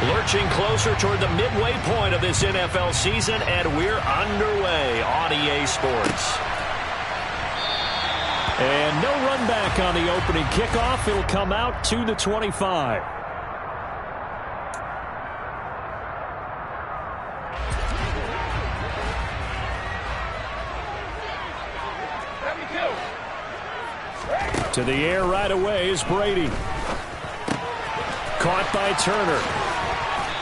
Lurching closer toward the midway point of this NFL season, and we're underway on EA Sports. And no run back on the opening kickoff. It'll come out to the 25. To the air right away is Brady. Caught by Turner.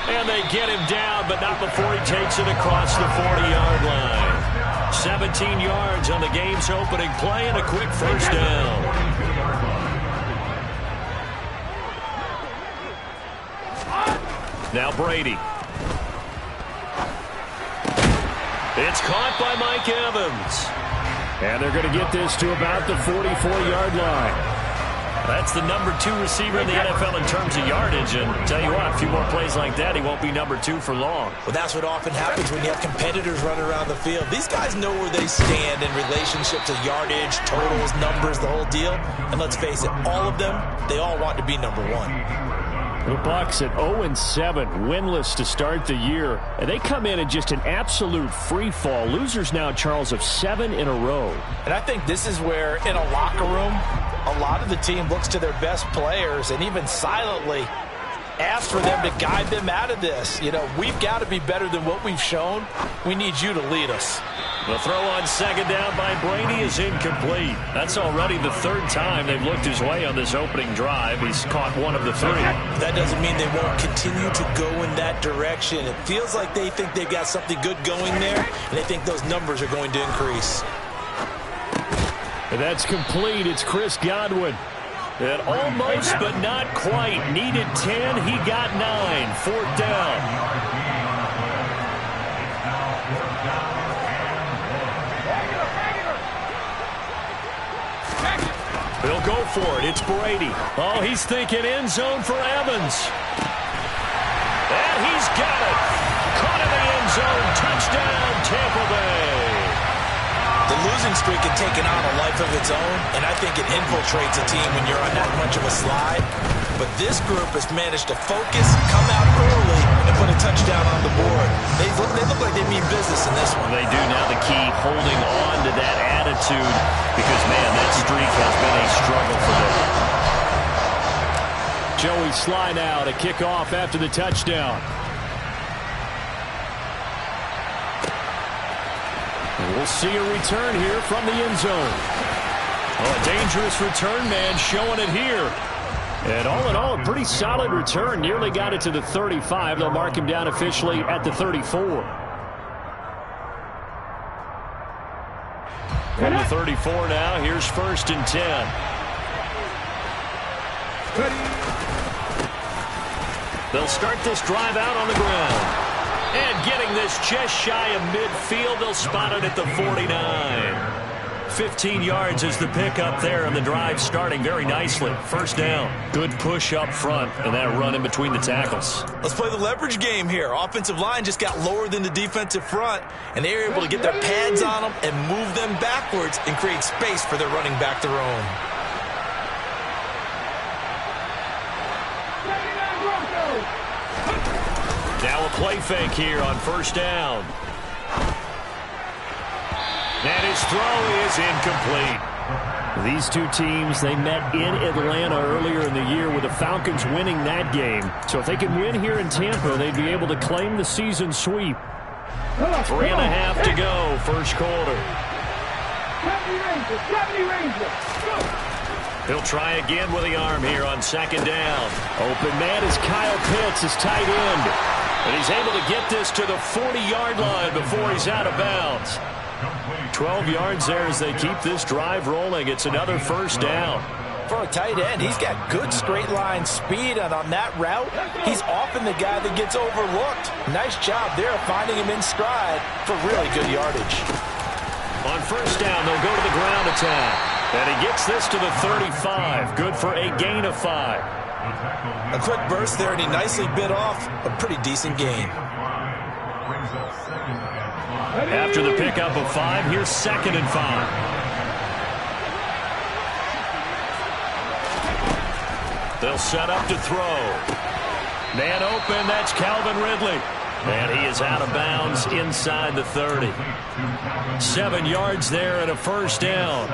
And they get him down, but not before he takes it across the 40-yard line. 17 yards on the game's opening play and a quick first down. Now Brady. It's caught by Mike Evans. And they're going to get this to about the 44-yard line. That's the number 2 receiver in the NFL in terms of yardage. And tell you what, a few more plays like that, he won't be number 2 for long. Well, that's what often happens when you have competitors running around the field. These guys know where they stand in relationship to yardage, totals, numbers, the whole deal. And let's face it, all of them, they all want to be number 1. The Bucs at 0-7, winless to start the year. And they come in just an absolute free fall. Losers now, Charles, of 7 in a row. And I think this is where, in a locker room, a lot of the team looks to their best players and even silently asks for them to guide them out of this. You know, we've got to be better than what we've shown. We need you to lead us. The throw on second down by Brady is incomplete. That's already the 3rd time they've looked his way on this opening drive. He's caught 1 of the 3. That doesn't mean they won't continue to go in that direction. It feels like they think they've got something good going there, and they think those numbers are going to increase. And that's complete. It's Chris Godwin. And almost, but not quite. Needed 10. He got 9. 4th down. He'll go for it. It's Brady. Oh, he's thinking end zone for Evans. And he's got it. Caught in the end zone. Touchdown, Tampa Bay. The losing streak had taken on a life of its own, and I think it infiltrates a team when you're on that much of a slide. But this group has managed to focus, come out early, and put a touchdown on the board. They look like they mean business in this one. They do. Now the key, holding on to that attitude, because, man, that streak has been a struggle for them. Joey Sly now to kick off after the touchdown. And we'll see a return here from the end zone. Oh, a dangerous return man showing it here. And all in all, a pretty solid return. Nearly got it to the 35. They'll mark him down officially at the 34. From the 34 now, here's 1st and 10. They'll start this drive out on the ground. And getting this just shy of midfield, they'll spot it at the 49. 15 yards is the pickup there, and the drive starting very nicely. 1st down. Good push up front, and that run in between the tackles. Let's play the leverage game here. Offensive line just got lower than the defensive front, and they were able to get their pads on them and move them backwards and create space for their running back to roam. Now a play fake here on 1st down. And his throw is incomplete. These two teams, they met in Atlanta earlier in the year with the Falcons winning that game. So if they can win here in Tampa, they'd be able to claim the season sweep. 3.5 to go, 1st quarter. He'll try again with the arm here on 2nd down. Open man is Kyle Pitts, his tight end. And he's able to get this to the 40-yard line before he's out of bounds. 12 yards there as they keep this drive rolling. It's another 1st down. For a tight end, he's got good straight line speed, and on that route, he's often the guy that gets overlooked. Nice job there of finding him in stride for really good yardage. On 1st down, they'll go to the ground attack. And he gets this to the 35. Good for a gain of 5. A quick burst there, and he nicely bit off a pretty decent gain. After the pickup of 5, here's 2nd and 5. They'll set up to throw. Man open, that's Calvin Ridley. And he is out of bounds inside the 30. 7 yards there and a first down.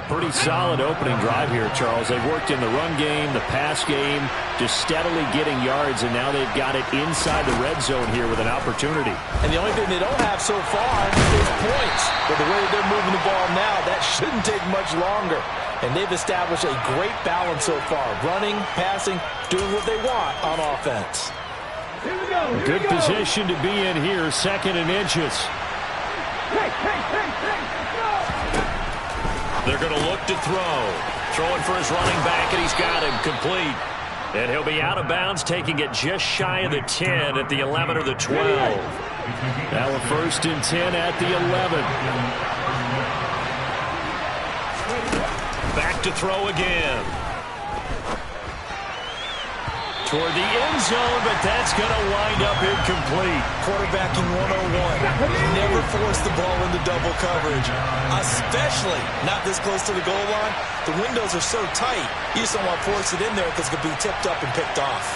Pretty solid opening drive here, Charles. They've worked in the run game, the pass game, just steadily getting yards, and now they've got it inside the red zone here with an opportunity. And the only thing they don't have so far is points. But the way they're moving the ball now, that shouldn't take much longer. And they've established a great balance so far. Running, passing, doing what they want on offense. Good position to be in here, 2nd and inches. They're going to look to throw. Throwing for his running back, and he's got him complete. And he'll be out of bounds, taking it just shy of the 10 at the 11 or the 12. Now a 1st and 10 at the 11. Back to throw again. Toward the end zone, but that's going to wind up incomplete. Quarterbacking 101. Never force the ball into double coverage, especially not this close to the goal line. The windows are so tight, you just don't want to force it in there because it could be tipped up and picked off.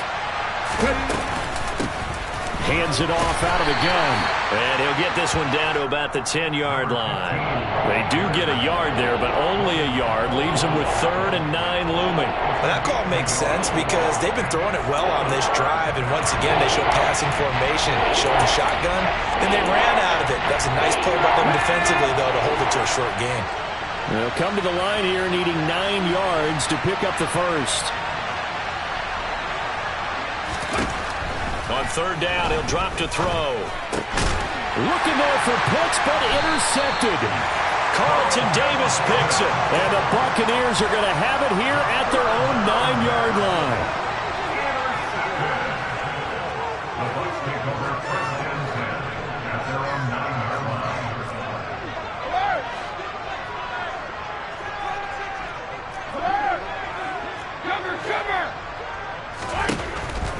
Hands it off out of the gun. And he'll get this one down to about the 10-yard line. They do get a yard there, but only a yard. Leaves them with 3rd and 9 looming. Well, that call makes sense because they've been throwing it well on this drive, and once again they show passing formation, showing the shotgun, and they ran out of it. That's a nice play by them defensively, though, to hold it to a short game. They'll come to the line here needing 9 yards to pick up the first. On 3rd down, he'll drop to throw. Looking there for picks, but intercepted. Carlton Davis picks it. And the Buccaneers are going to have it here at their own 9-yard line.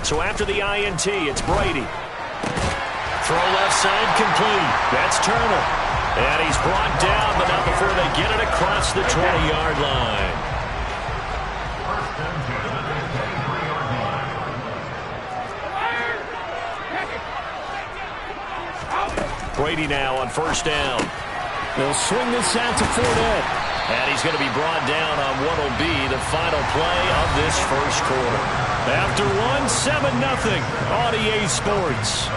So after the INT, it's Brady. Throw left side complete. That's Turner. And he's brought down, but not before they get it across the 20-yard line. Brady now on 1st down. They'll swing this out to Fournette. And he's going to be brought down on what will be the final play of this first quarter. After 7-0 on EA Sports.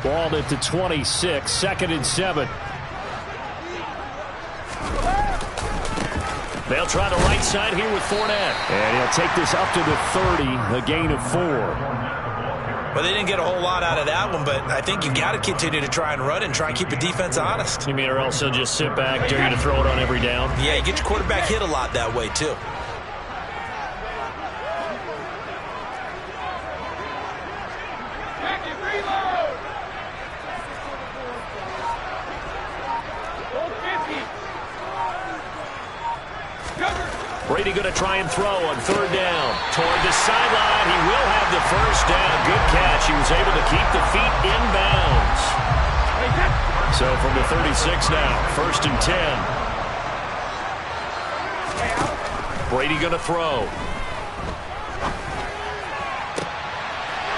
Ball at the 26, 2nd and 7. They'll try the right side here with Fournette. And he'll take this up to the 30, a gain of 4. Well, they didn't get a whole lot out of that one, but I think you got to continue to try and run and try and keep the defense honest. You mean or else they'll just sit back, dare you to throw it on every down? Yeah, you get your quarterback hit a lot that way, too. Brady going to try and throw on 3rd down. Toward the sideline. He will have the first down. Good catch. He was able to keep the feet in bounds. So from the 36 now, 1st and 10. Brady going to throw.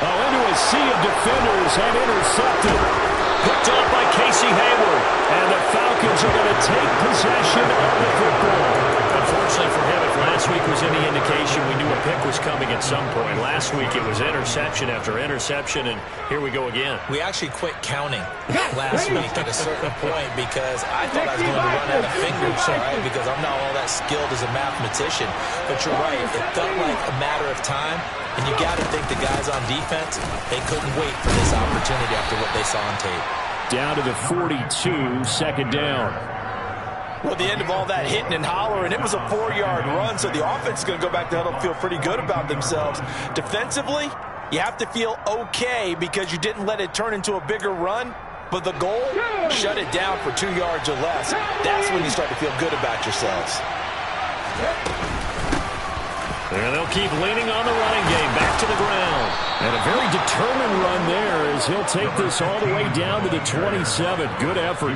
Into a sea of defenders and intercepted. Picked up by Casey Hayward. And the Falcons are going to take possession of the football. Unfortunately for him, if last week was any indication, we knew a pick was coming at some point. Last week it was interception after interception, and here we go again. We actually quit counting last week at a certain point because I thought I was going to run out of fingers, all right, because I'm not all that skilled as a mathematician. But you're right, it felt like a matter of time, and you got to think the guys on defense, they couldn't wait for this opportunity after what they saw on tape. Down to the 42, 2nd down. Well, the end of all that hitting and hollering, it was a 4-yard run, so the offense is going to go back to huddle and feel pretty good about themselves. Defensively, you have to feel okay because you didn't let it turn into a bigger run, but the goal, shut it down for 2 yards or less. That's when you start to feel good about yourselves. And they'll keep leaning on the running game. Back to the ground. And a very determined run there as he'll take this all the way down to the 27. Good effort.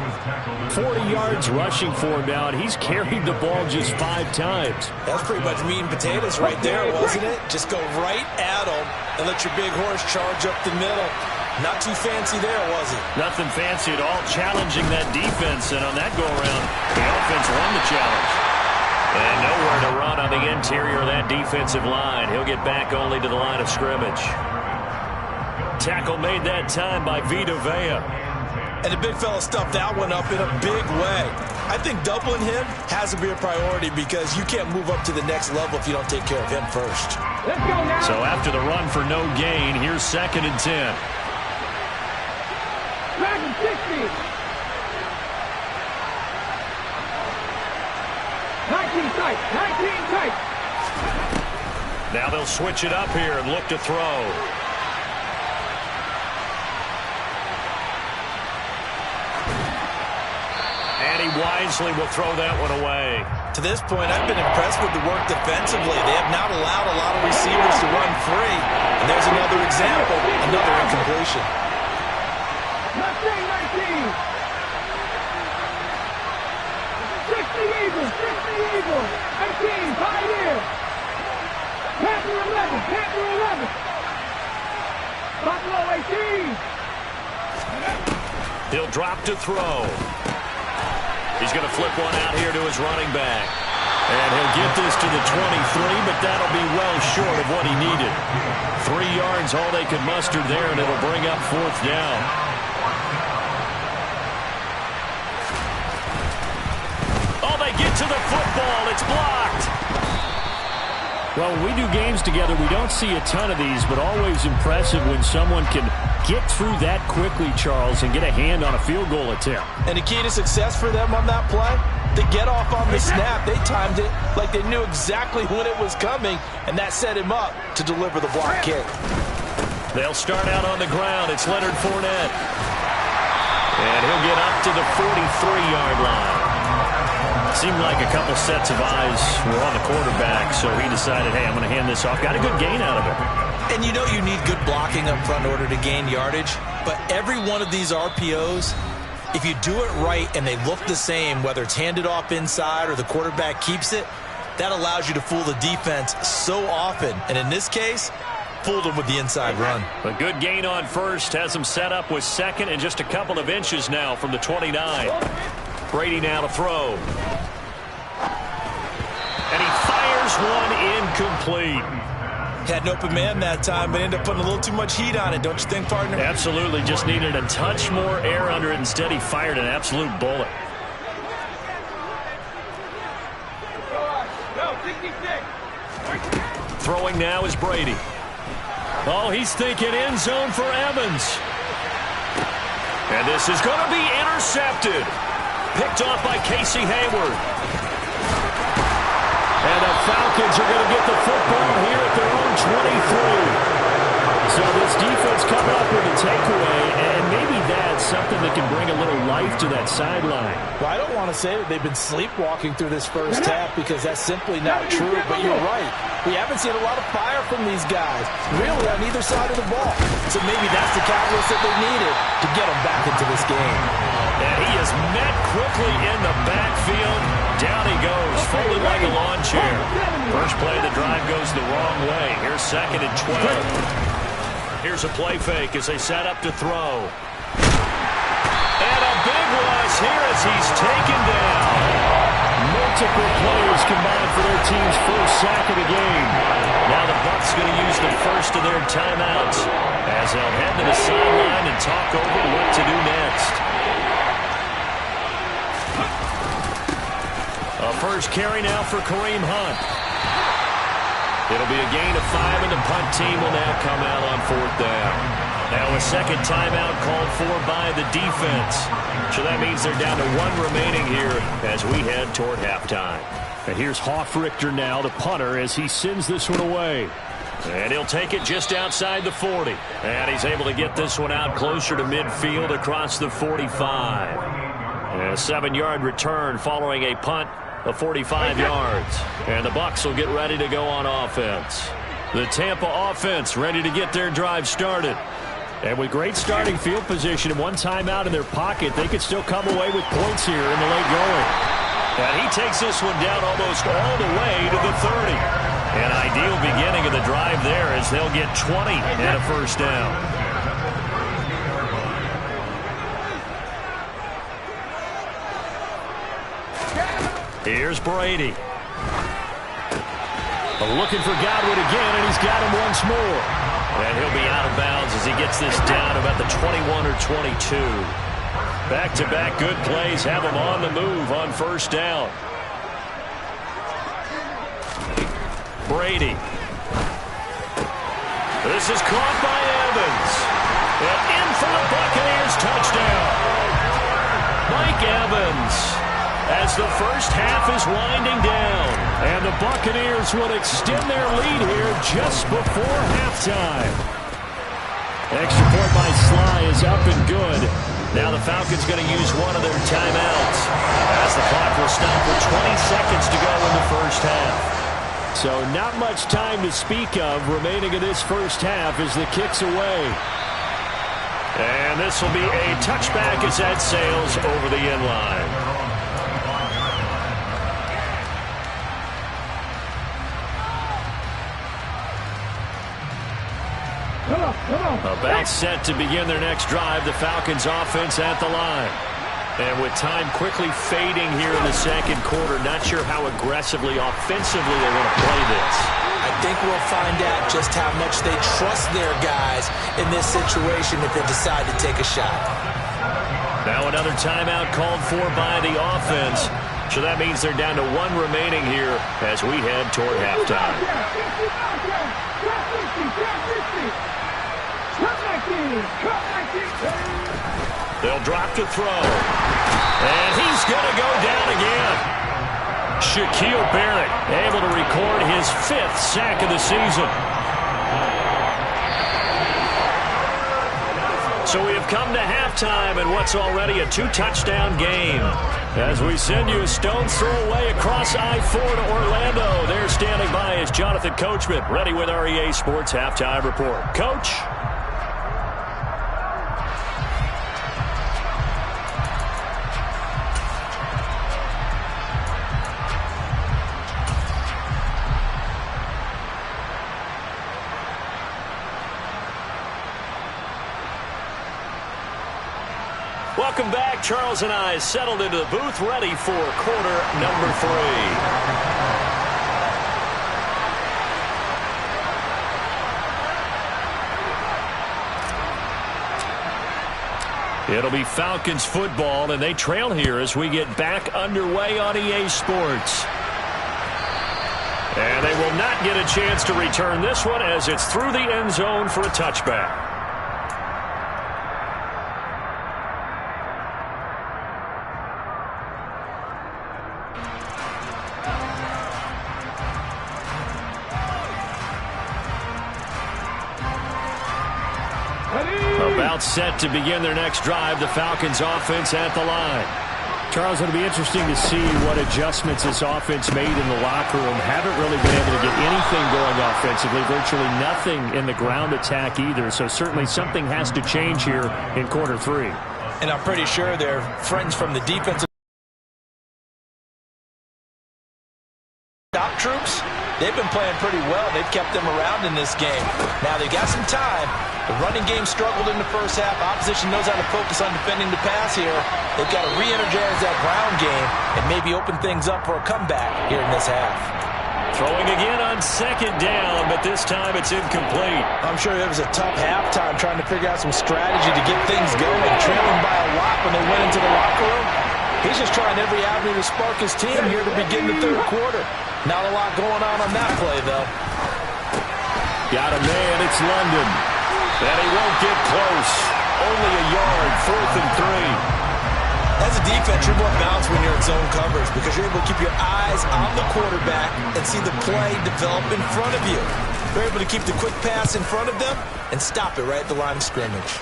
40 yards rushing for him now, and he's carried the ball just 5 times. That's pretty much meat and potatoes right there, wasn't it? Just go right at him and let your big horse charge up the middle. Not too fancy there, was it? Nothing fancy at all, challenging that defense. And on that go-around, the offense won the challenge. And nowhere to run on the interior of that defensive line. He'll get back only to the line of scrimmage. Tackle made that time by Vita Vea. And the big fella stuffed that one up in a big way. I think doubling him has to be a priority because you can't move up to the next level if you don't take care of him first. Let's go now. So after the run for no gain, here's 2nd and 10. Back and 60. 19 tight. 19 tight. Now they'll switch it up here and look to throw. And he wisely will throw that one away. To this point, I've been impressed with the work defensively. They have not allowed a lot of receivers to run free. And there's another example, another incompletion. Left wing 19. 60 Eagles. 60 Eagles. 18. Pioneer. Panther 11. Panther 11. Buffalo 18. He'll drop to throw. He's going to flip one out here to his running back. And he'll get this to the 23, but that'll be well short of what he needed. 3 yards, all they could muster there, and it'll bring up 4th down. Oh, they get to the football. It's blocked. Well, when we do games together, we don't see a ton of these, but always impressive when someone can get through that quickly, Charles, and get a hand on a field goal attempt. And the key to success for them on that play, they get off on the snap. They timed it like they knew exactly when it was coming, and that set him up to deliver the block kick. They'll start out on the ground. It's Leonard Fournette. And he'll get up to the 43-yard line. Seemed like a couple sets of eyes were on the quarterback, so he decided, hey, I'm going to hand this off. Got a good gain out of it. And you know you need good blocking up front in order to gain yardage, but every one of these RPOs, if you do it right and they look the same, whether it's handed off inside or the quarterback keeps it, that allows you to fool the defense so often. And in this case, fooled them with the inside run. A good gain on first has them set up with 2nd and just a couple of inches now from the 29. Brady now to throw. And he fires one incomplete. Had an open man that time, but ended up putting a little too much heat on it, don't you think, partner? Absolutely. Just needed a touch more air under it. Instead, he fired an absolute bullet. Throwing now is Brady. Oh, he's thinking end zone for Evans. And this is going to be intercepted. Picked off by Casey Hayward. And the Falcons are going to get the football here at their own 23. So this defense coming up with a takeaway, and maybe that's something that can bring a little life to that sideline. Well, I don't want to say that they've been sleepwalking through this first half because that's simply not true, but you're right. We haven't seen a lot of fire from these guys, really on either side of the ball. So maybe that's the catalyst that they needed to get them back into this game. And he is met quickly in the backfield. Down he goes, folded like a lawn chair. First play of the drive goes the wrong way. Here's 2nd and 12. Here's a play fake as they set up to throw. And a big loss here as he's taken down. Multiple players combined for their team's first sack of the game. Now the Bucs going to use the first of their timeouts as they'll head to the sideline and talk over what to do next. A first carry now for Kareem Hunt. It'll be a gain of 5, and the punt team will now come out on 4th down. Now a second timeout called for by the defense. So that means they're down to 1 remaining here as we head toward halftime. And here's Hoffrichter now, the punter, as he sends this one away. And he'll take it just outside the 40. And he's able to get this one out closer to midfield across the 45. And a 7-yard return following a punt of 45 yards. And the Bucs will get ready to go on offense. The Tampa offense ready to get their drive started. And with great starting field position and one timeout in their pocket, they could still come away with points here in the late going. And he takes this one down almost all the way to the 30. An ideal beginning of the drive there as they'll get 20 and a first down. Here's Brady. Looking for Godwin again, and he's got him once more. And he'll be out of bounds as he gets this down about the 21 or 22. Back-to-back good plays have him on the move on first down. Brady. This is caught by Evans. And in for the Buccaneers touchdown. Mike Evans. As the first half is winding down. And the Buccaneers will extend their lead here just before halftime. Extra point by Sly is up and good. Now the Falcons going to use one of their timeouts. As the clock will stop with 20 seconds to go in the first half. So not much time to speak of remaining in this first half as the kick's away. And this will be a touchback as that sails over the end line. About set to begin their next drive, the Falcons offense at the line. And with time quickly fading here in the second quarter, not sure how aggressively, offensively they want to play this. I think we'll find out just how much they trust their guys in this situation if they decide to take a shot. Now another timeout called for by the offense. So that means they're down to one remaining here as we head toward halftime. They'll drop to throw. And he's going to go down again. Shaquille Barrett able to record his 5th sack of the season. So we have come to halftime in what's already a 2-touchdown game. As we send you a stone's throw away across I-4 to Orlando. There standing by is Jonathan Coachman, ready with our EA Sports Halftime Report. Coach? Welcome back. Charles and I settled into the booth, ready for quarter number 3. It'll be Falcons football, and they trail here as we get back underway on EA Sports. And they will not get a chance to return this one as it's through the end zone for a touchback. About set to begin their next drive, the Falcons offense at the line. Charles, it'll be interesting to see what adjustments this offense made in the locker room. Haven't really been able to get anything going offensively, virtually nothing in the ground attack either. So certainly something has to change here in quarter 3. And I'm pretty sure they're friends from the defensive top troops. They've been playing pretty well. They've kept them around in this game. Now they got some time. The running game struggled in the first half. Opposition knows how to focus on defending the pass here. They've got to re-energize that ground game and maybe open things up for a comeback here in this half. Throwing again on second down, but this time it's incomplete. I'm sure it was a tough halftime trying to figure out some strategy to get things going. Trailing by a lot when they went into the locker room. He's just trying every avenue to spark his team here to begin the third quarter. Not a lot going on that play, though. Got a man, it's London. And he won't get close. Only a yard, 4th and 3. As a defense, you're more balanced when you're in zone coverage because you're able to keep your eyes on the quarterback and see the play develop in front of you. You're able to keep the quick pass in front of them and stop it right at the line of scrimmage.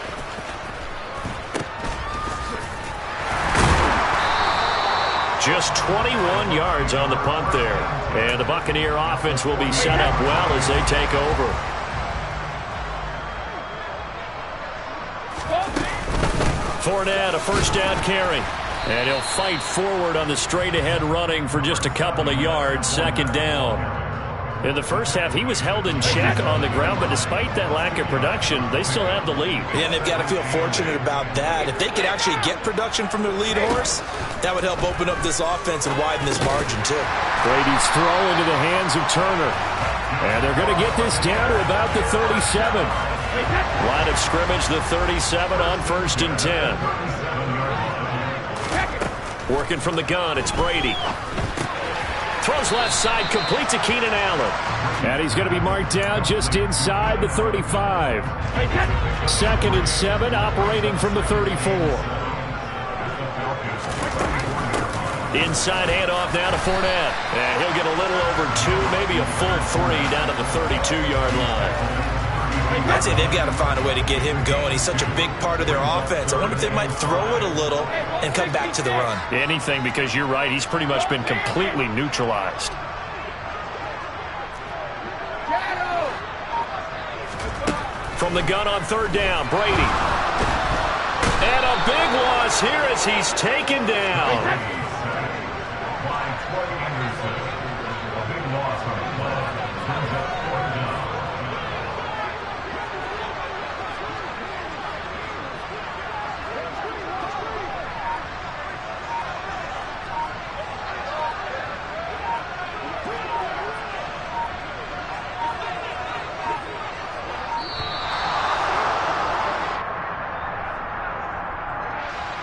Just 21 yards on the punt there. And the Buccaneer offense will be set up well as they take over. Fournette, a first down carry. And he'll fight forward on the straight-ahead running for just a couple of yards, second down. In the first half, he was held in check on the ground, but despite that lack of production, they still have the lead. Yeah, and they've got to feel fortunate about that. If they could actually get production from their lead horse, that would help open up this offense and widen this margin, too. Brady's throw into the hands of Turner. And they're going to get this down to about the 37. Line of scrimmage, the 37 on 1st and 10. Working from the gun, it's Brady. Throws left side, complete to Keenan Allen. And he's going to be marked down just inside the 35. 2nd and 7, operating from the 34. Inside handoff now to Fournette. And he'll get a little over 2, maybe a full 3 down to the 32-yard line. I'd say they've got to find a way to get him going. He's such a big part of their offense. I wonder if they might throw it a little and come back to the run. Anything, because you're right. He's pretty much been completely neutralized. From the gun on 3rd down, Brady. And a big loss here as he's taken down.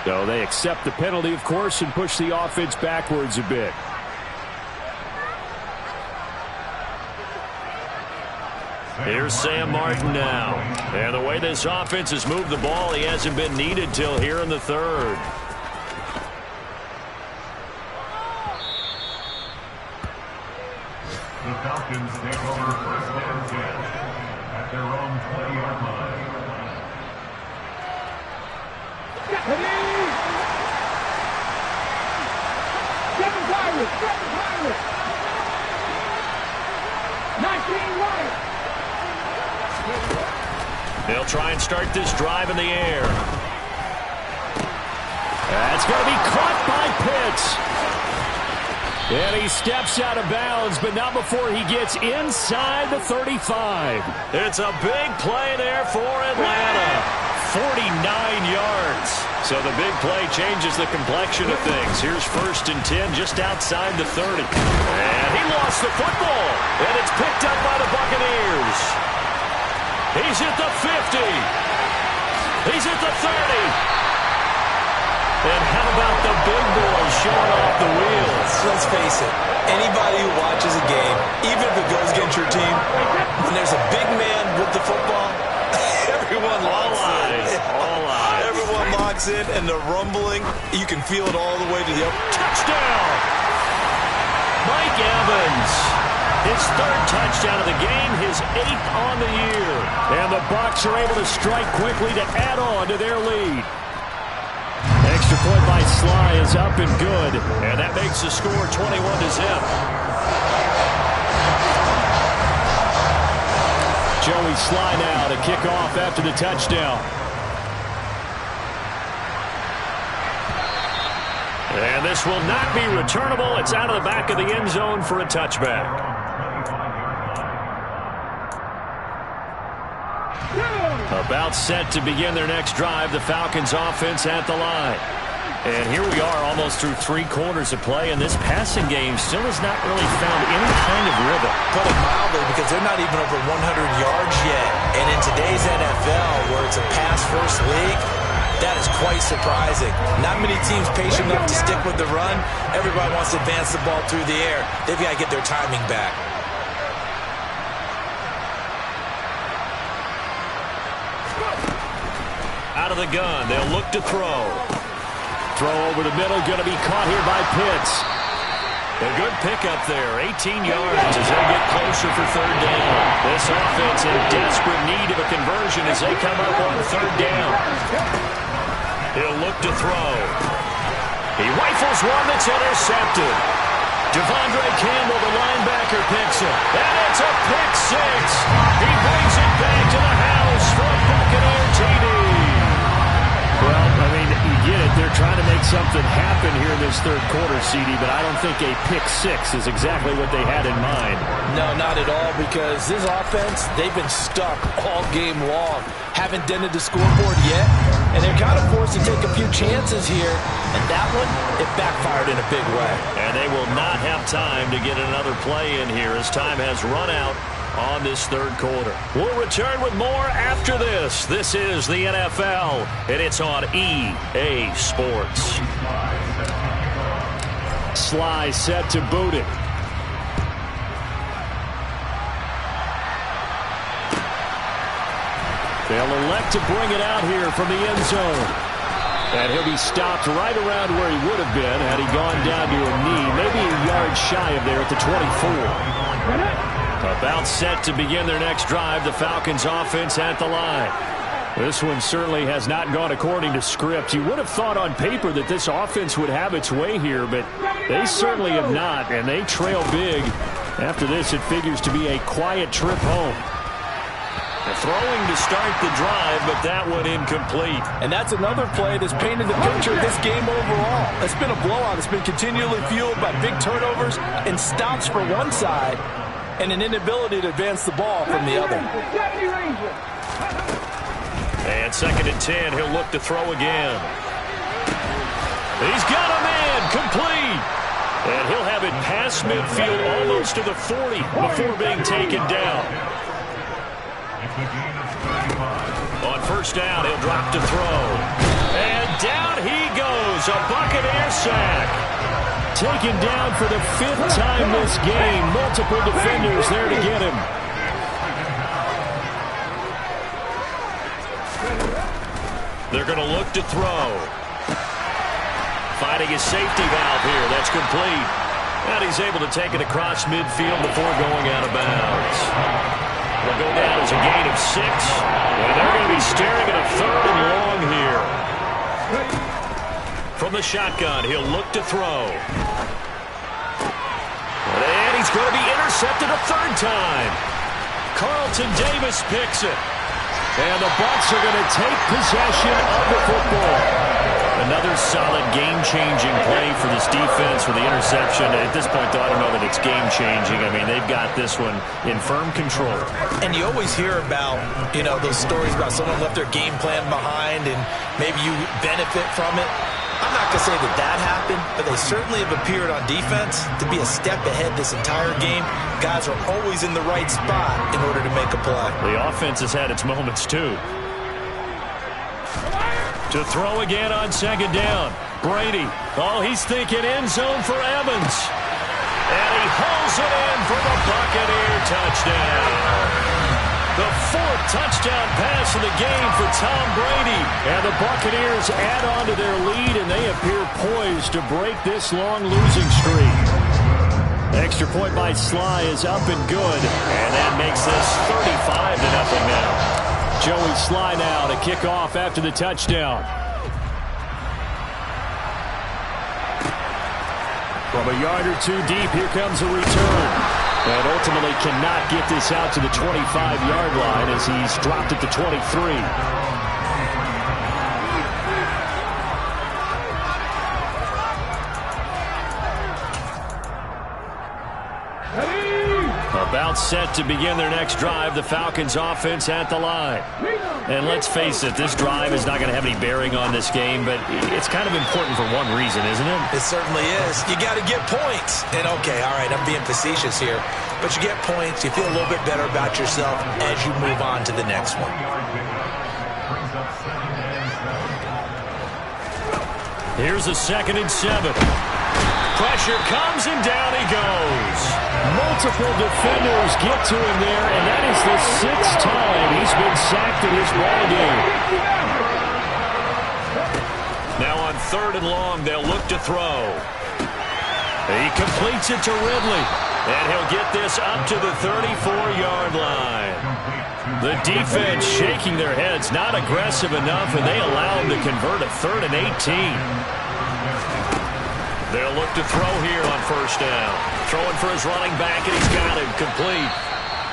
So they accept the penalty, of course, and push the offense backwards a bit. Here's Sam Martin now. And the way this offense has moved the ball, he hasn't been needed till here in the 3rd. The Falcons take over 1st and 10 at their own 20-yard line. They'll try and start this drive in the air. That's going to be caught by Pitts. And he steps out of bounds, but not before he gets inside the 35. It's a big play there for Atlanta. 49 yards. So the big play changes the complexion of things. Here's 1st and 10 just outside the 30. And he lost the football. And it's picked up by the Buccaneers. He's at the 50. He's at the 30. And how about the big boys showing off the wheels? Let's face it, anybody who watches a game, even if it goes against your team, when there's a big man with the football, everyone locks in. All eyes. Everyone locks in, and the rumbling, you can feel it all the way to the up. Touchdown! Mike Evans. His 3rd touchdown of the game, his 8th on the year. And the Bucs are able to strike quickly to add on to their lead. Extra point by Sly is up and good. And that makes the score 21-0. Joey Sly now to kick off after the touchdown. And this will not be returnable. It's out of the back of the end zone for a touchback. About set to begin their next drive, the Falcons offense at the line. And here we are almost through 3 quarters of play, and this passing game still has not really found any kind of rhythm. Put it mildly, because they're not even over 100 yards yet. And in today's NFL, where it's a pass-first league, that is quite surprising. Not many teams patient enough to stick with the run. Everybody wants to advance the ball through the air. They've got to get their timing back. Out of the gun, they'll look to throw. Throw over the middle, going to be caught here by Pitts. A good pickup there, 18 yards as they get closer for 3rd down. This offense in desperate need of a conversion as they come up on 3rd down. He'll look to throw. He rifles one that's intercepted. Devondre Campbell, the linebacker, picks it. And it's a pick six. He brings it back to the house for a Buccaneer TD. Well, I mean, you get it. They're trying to make something happen here in this third quarter, CD, but I don't think a pick six is exactly what they had in mind. No, not at all, because this offense, they've been stuck all game long. Haven't dented the scoreboard yet, and they're kind of forced to take a few chances here, and that one, it backfired in a big way. And they will not have time to get another play in here as time has run out on this third quarter. We'll return with more after this. This is the NFL, and it's on EA Sports. Sly set to boot it. They'll elect to bring it out here from the end zone. And he'll be stopped right around where he would have been had he gone down to a knee, maybe a yard shy of there at the 24. About set to begin their next drive, the Falcons offense at the line. This one certainly has not gone according to script. You would have thought on paper that this offense would have its way here, but they certainly have not, and they trail big. After this, it figures to be a quiet trip home. Throwing to start the drive, but that one incomplete. And that's another play that's painted the picture of this game overall. It's been a blowout. It's been continually fueled by big turnovers and stops for one side and an inability to advance the ball from the other. And 2nd and 10, he'll look to throw again. He's got a man, complete. And he'll have it past midfield almost to the 40 before being taken down. On first down, he'll drop to throw. And down he goes, a Buccaneer sack. Taken down for the 5th time this game. Multiple defenders there to get him. They're going to look to throw. Finding his safety valve here. That's complete. And he's able to take it across midfield before going out of bounds. Will go down as a gain of 6. And they're going to be staring at a 3rd and long here. From the shotgun, he'll look to throw. And he's going to be intercepted a 3rd time. Carlton Davis picks it. And the Bucs are going to take possession of the football. Another solid game-changing play for this defense with the interception. At this point, though, I don't know that it's game-changing. I mean, they've got this one in firm control. And you always hear about, you know, those stories about someone left their game plan behind and maybe you benefit from it. I'm not going to say that that happened, but they certainly have appeared on defense to be a step ahead this entire game. Guys are always in the right spot in order to make a play. The offense has had its moments, too. To throw again on 2nd down. Brady. Oh, he's thinking end zone for Evans. And he hauls it in for the Buccaneer touchdown. The 4th touchdown pass of the game for Tom Brady. And the Buccaneers add on to their lead, and they appear poised to break this long losing streak. Extra point by Sly is up and good. And that makes this 35-0 now. Joey Sly now to kick off after the touchdown. From a yard or 2 deep, here comes a return. And ultimately cannot get this out to the 25-yard line as he's dropped at the 23. About set to begin their next drive, the Falcons offense at the line. And let's face it, this drive is not going to have any bearing on this game, but it's kind of important for one reason, isn't it? It certainly is. You got to get points. And okay, all right, I'm being facetious here, but you get points, you feel a little bit better about yourself as you move on to the next one. Here's a 2nd and 7. Pressure comes and down he goes. Multiple defenders get to him there, and that is the 6th time he's been sacked in this ball game. Now on 3rd and long, they'll look to throw. He completes it to Ridley, and he'll get this up to the 34-yard line. The defense shaking their heads, not aggressive enough, and they allow him to convert a 3rd and 18. They'll look to throw here on first down. Throwing for his running back, and he's got him complete.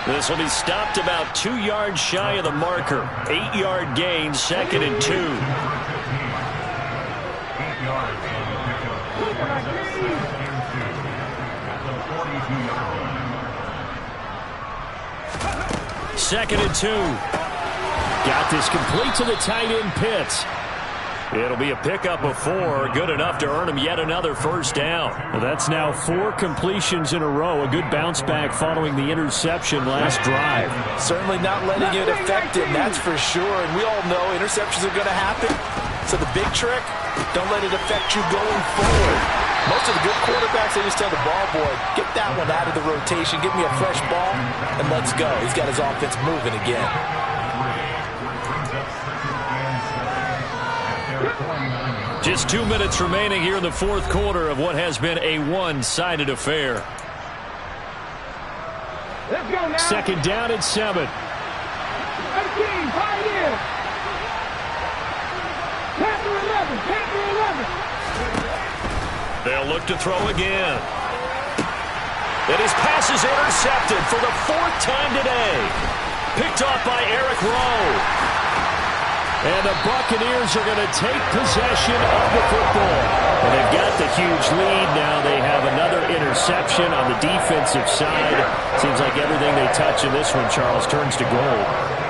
This will be stopped about 2 yards shy of the marker. 8-yard gain, 2nd and 2. 8 yards on the pickup. 2nd and 2 at the 42-yard line. 2nd and 2. Got this complete to the tight end Pitts. It'll be a pickup of 4, good enough to earn him yet another first down. Well, that's now 4 completions in a row. A good bounce back following the interception last drive. Certainly not letting it affect him, that's for sure. And we all know interceptions are going to happen. So the big trick, don't let it affect you going forward. Most of the good quarterbacks, they just tell the ball boy, get that one out of the rotation, give me a fresh ball, and let's go. He's got his offense moving again. Just 2 minutes remaining here in the 4th quarter of what has been a one-sided affair. Let's go now. 2nd down and 7. 18, pioneer. Panther 11, Panther 11. They'll look to throw again. And his pass is intercepted for the 4th time today. Picked off by Eric Rowe. And the Buccaneers are going to take possession of the football. And they've got the huge lead. Now they have another interception on the defensive side. Seems like everything they touch in this one, Charles, turns to gold.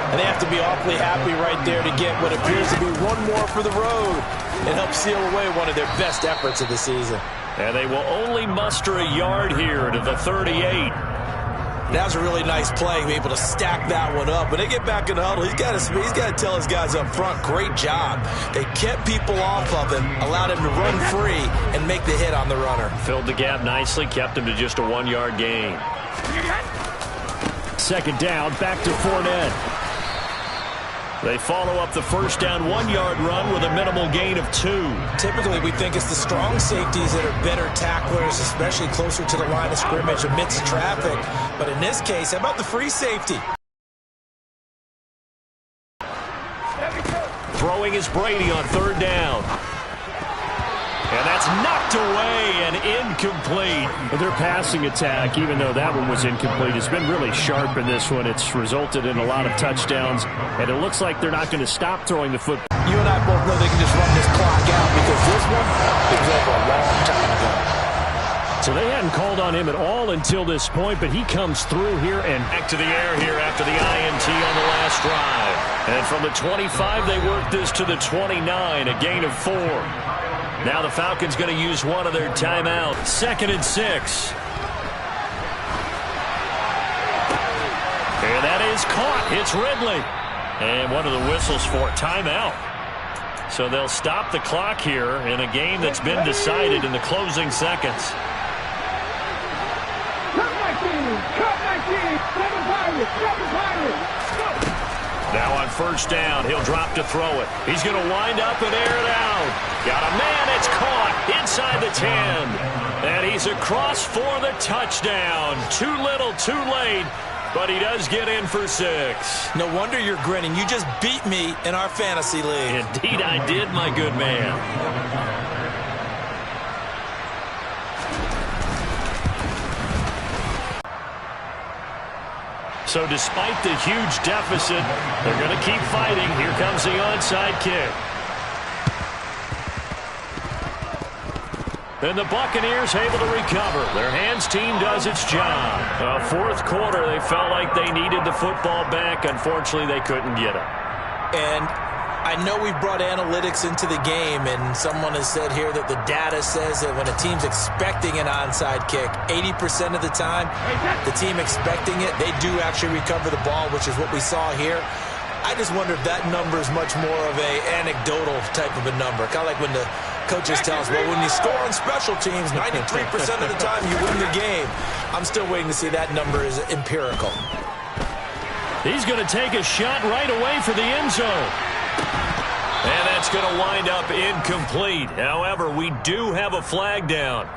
And they have to be awfully happy right there to get what appears to be one more for the road. It helps seal away one of their best efforts of the season. And they will only muster a yard here to the 38. That was a really nice play, be able to stack that one up. When they get back in the huddle, he's got to tell his guys up front, great job. They kept people off of him, allowed him to run free, and make the hit on the runner. Filled the gap nicely, kept him to just a 1-yard gain. 2nd down, back to Fournette. They follow up the first down 1-yard run with a minimal gain of 2. Typically, we think it's the strong safeties that are better tacklers, especially closer to the line of scrimmage amidst traffic. But in this case, how about the free safety? Throwing is Brady on 3rd down. And that's knocked away and incomplete. But their passing attack, even though that one was incomplete, has been really sharp in this one. It's resulted in a lot of touchdowns, and it looks like they're not going to stop throwing the football. You and I both know they can just run this clock out because this one, it was over a long time ago. So they hadn't called on him at all until this point, but he comes through here and back to the air here after the INT on the last drive. And from the 25, they work this to the 29, a gain of 4. Now the Falcons going to use one of their timeouts. 2nd and 6. And that is caught. It's Ridley. And one of the whistles for timeout. So they'll stop the clock here in a game that's been decided in the closing seconds. Cut my team. Cut my team. 7 Pirates. 7 Pirates. Now on first down, he'll drop to throw it. He's going to wind up and air it out. Got a man, it's caught inside the 10. And he's across for the touchdown. Too little, too late, but he does get in for 6. No wonder you're grinning. You just beat me in our fantasy league. Indeed I did, my good man. So despite the huge deficit, they're going to keep fighting. Here comes the onside kick. And the Buccaneers able to recover. Their hands team does its job. 4th quarter, they felt like they needed the football back. Unfortunately, they couldn't get it. And I know we brought analytics into the game, and someone has said here that the data says that when a team's expecting an onside kick, 80% of the time, the team expecting it, they do actually recover the ball, which is what we saw here. I just wonder if that number is much more of a anecdotal type of a number. Kind of like when the coaches tell us, well, when you score on special teams, 93% of the time you win the game. I'm still waiting to see that number is empirical. He's going to take a shot right away for the end zone. And that's going to wind up incomplete. However, we do have a flag down.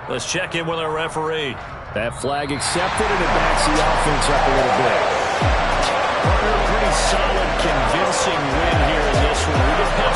Let's check in with our referee. That flag accepted, and it backs the offense up a little bit. Pretty solid, convincing win here in this one. We didn't have